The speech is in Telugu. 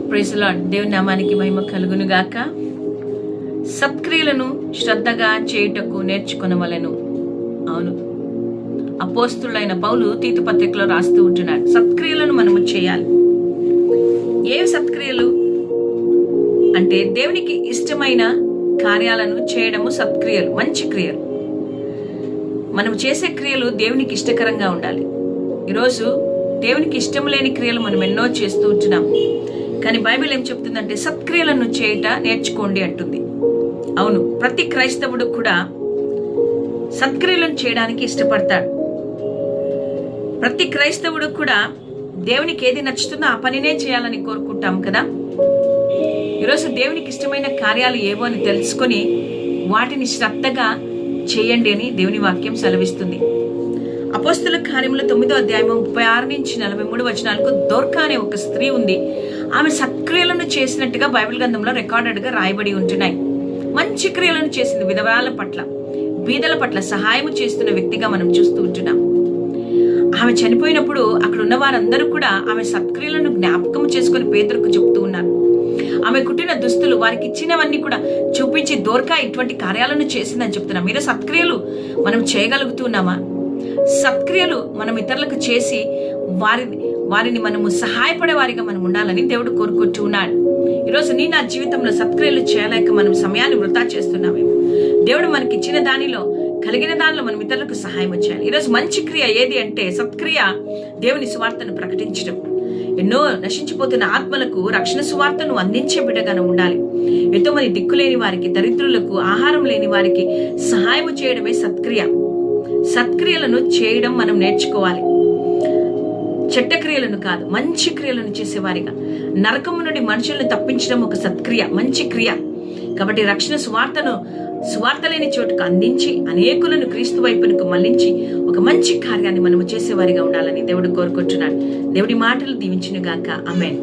Praise the lord. దేవుని నామానికి మహిమ కలుగును గాక. సత్క్రియలను శ్రద్ధగా చేయుటకు నేర్చుకొనవలెను. అవును, అపోస్తులైన పౌలు తీతు పత్రికలో రాస్తూ ఉంటున్నాడు, సత్క్రియలను మనము చేయాలి. ఏ సత్క్రియలు అంటే దేవునికి ఇష్టమైన కార్యాలను చేయడము సత్క్రియలు, మంచి క్రియలు. మనం చేసే క్రియలు దేవునికి ఇష్టకరంగా ఉండాలి. ఈరోజు దేవునికి ఇష్టం లేని క్రియలు మనం ఎన్నో చేస్తూ ఉంటున్నాం. కానీ బైబిల్ ఏం చెప్తుందంటే సత్క్రియలను చేయట నేర్చుకోండి అంటుంది. అవును, ప్రతి క్రైస్తవుడు కూడా సత్క్రియలను చేయడానికి ఇష్టపడతాడు. ప్రతి క్రైస్తవుడు కూడా దేవునికి ఏది నచ్చుతుందో ఆ పనినే చేయాలని కోరుకుంటాం కదా. ఈరోజు దేవునికి ఇష్టమైన కార్యాలు ఏవో అని తెలుసుకొని వాటిని శ్రద్ధగా చేయండి అని దేవుని వాక్యం సెలవిస్తుంది. అపోస్తల కార్యములు 9వ అధ్యాయం 36 నుంచి 43 వచనాలకు దోర్కా అనే ఒక స్త్రీ ఉంది. ఆమె సత్క్రియలను చేసినట్టుగా బైబిల్ గ్రంథంలో రికార్డెడ్గా రాయబడి ఉంటున్నాయి. మంచి క్రియలను చేసింది. విధవరాల పట్ల, బీదల పట్ల సహాయం చేస్తున్న వ్యక్తిగా మనం చూస్తూ ఉంటున్నాం. ఆమె చనిపోయినప్పుడు అక్కడ ఉన్న వారందరూ కూడా ఆమె సత్క్రియలను జ్ఞాపకం చేసుకుని పేతురుకు చెప్తూ ఉన్నారు. ఆమె కుట్టిన దుస్తులు, వారికి ఇచ్చినవన్నీ కూడా చూపించి దోర్కా ఇటువంటి కార్యాలను చేసిందని చెప్తున్నాం. మీరు సత్క్రియలు మనం చేయగలుగుతున్నామా? సత్క్రియలు మనం ఇతరులకు చేసి వారిని మనము సహాయపడే వారిగా మనం ఉండాలని దేవుడు కోరుకుంటూ ఉన్నాడు. ఈరోజు నా జీవితంలో సత్క్రియలు చేయలేక మనం సమయాన్ని వృధా చేస్తున్నామేమో. దేవుడు మనకి ఇచ్చిన దానిలో, కలిగిన దానిలో మనం ఇతరులకు సహాయం చేయాలి. ఈరోజు మంచి క్రియ ఏది అంటే సత్క్రియ దేవుని సువార్తను ప్రకటించడం. ఎన్నో నశించిపోతున్న ఆత్మలకు రక్షణ సువార్తను అందించే బిడ్డగానే ఉండాలి. ఎంతో మంది దిక్కులేని వారికి, దరిద్రులకు, ఆహారం లేని వారికి సహాయం చేయడమే సత్క్రియ. సత్క్రియలను చేయడం మనం నేర్చుకోవాలి. చెడ్డ క్రియలను కాదు, మంచి క్రియలను చేసేవారిగా. నరకము నుండి మనుషులను తప్పించడం ఒక సత్క్రియ, మంచి క్రియ. కాబట్టి రక్షణ సువార్త లేని చోటుకు అందించి అనేకులను క్రీస్తు వైపునకు మళ్లించి ఒక మంచి కార్యాన్ని మనము చేసేవారిగా ఉండాలని దేవుడు కోరుకుంటున్నాడు. దేవుడి మాటలు దీవించును గాక. ఆమేన్.